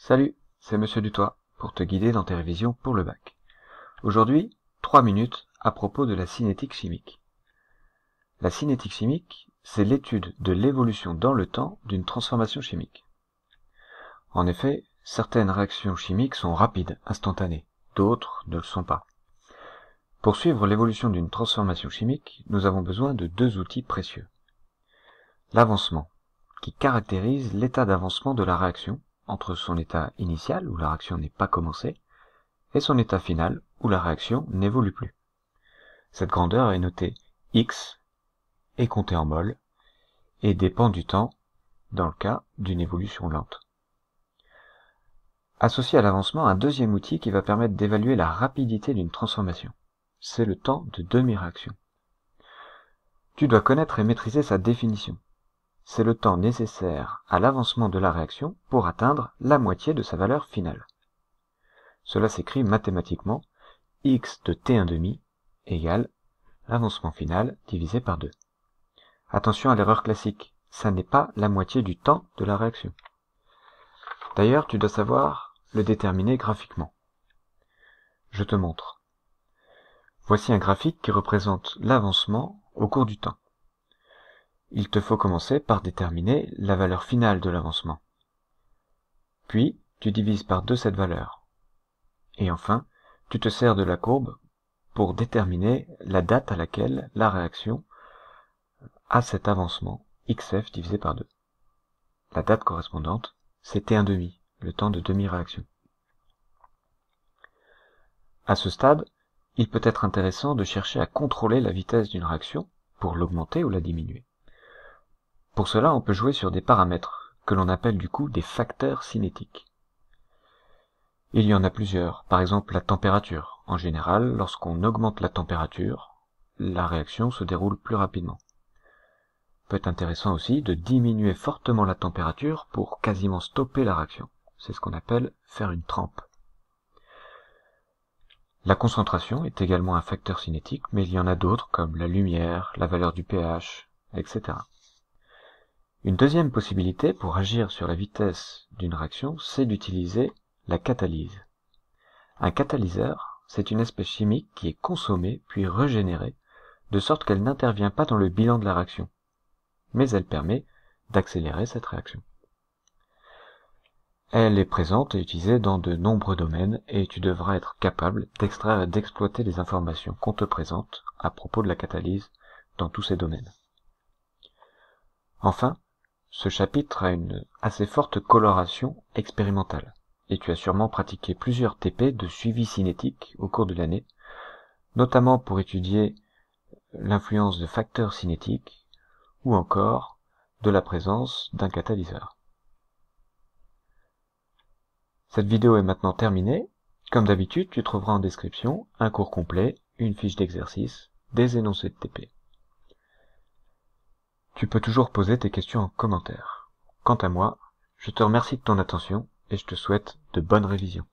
Salut, c'est Monsieur Dutoit pour te guider dans tes révisions pour le bac. Aujourd'hui, 3 minutes à propos de la cinétique chimique. La cinétique chimique, c'est l'étude de l'évolution dans le temps d'une transformation chimique. En effet, certaines réactions chimiques sont rapides, instantanées, d'autres ne le sont pas. Pour suivre l'évolution d'une transformation chimique, nous avons besoin de deux outils précieux. L'avancement, qui caractérise l'état d'avancement de la réaction entre son état initial, où la réaction n'est pas commencée, et son état final, où la réaction n'évolue plus. Cette grandeur est notée x et comptée en mol, et dépend du temps, dans le cas d'une évolution lente. Associé à l'avancement, un deuxième outil qui va permettre d'évaluer la rapidité d'une transformation. C'est le temps de demi-réaction. Tu dois connaître et maîtriser sa définition. C'est le temps nécessaire à l'avancement de la réaction pour atteindre la moitié de sa valeur finale. Cela s'écrit mathématiquement x de t1,5 égale l'avancement final divisé par 2. Attention à l'erreur classique, ça n'est pas la moitié du temps de la réaction. D'ailleurs, tu dois savoir le déterminer graphiquement. Je te montre. Voici un graphique qui représente l'avancement au cours du temps. Il te faut commencer par déterminer la valeur finale de l'avancement. Puis, tu divises par 2 cette valeur. Et enfin, tu te sers de la courbe pour déterminer la date à laquelle la réaction a cet avancement, xf divisé par 2. La date correspondante, c'est t1,5, le temps de demi-réaction. À ce stade, il peut être intéressant de chercher à contrôler la vitesse d'une réaction pour l'augmenter ou la diminuer. Pour cela, on peut jouer sur des paramètres que l'on appelle du coup des facteurs cinétiques. Il y en a plusieurs, par exemple la température. En général, lorsqu'on augmente la température, la réaction se déroule plus rapidement. Il peut être intéressant aussi de diminuer fortement la température pour quasiment stopper la réaction. C'est ce qu'on appelle faire une trempe. La concentration est également un facteur cinétique, mais il y en a d'autres comme la lumière, la valeur du pH, etc. Une deuxième possibilité pour agir sur la vitesse d'une réaction, c'est d'utiliser la catalyse. Un catalyseur, c'est une espèce chimique qui est consommée puis régénérée, de sorte qu'elle n'intervient pas dans le bilan de la réaction, mais elle permet d'accélérer cette réaction. Elle est présente et utilisée dans de nombreux domaines et tu devras être capable d'extraire et d'exploiter les informations qu'on te présente à propos de la catalyse dans tous ces domaines. Enfin, ce chapitre a une assez forte coloration expérimentale et tu as sûrement pratiqué plusieurs TP de suivi cinétique au cours de l'année, notamment pour étudier l'influence de facteurs cinétiques ou encore de la présence d'un catalyseur. Cette vidéo est maintenant terminée. Comme d'habitude, tu trouveras en description un cours complet, une fiche d'exercice, des énoncés de TP. Tu peux toujours poser tes questions en commentaire. Quant à moi, je te remercie de ton attention et je te souhaite de bonnes révisions.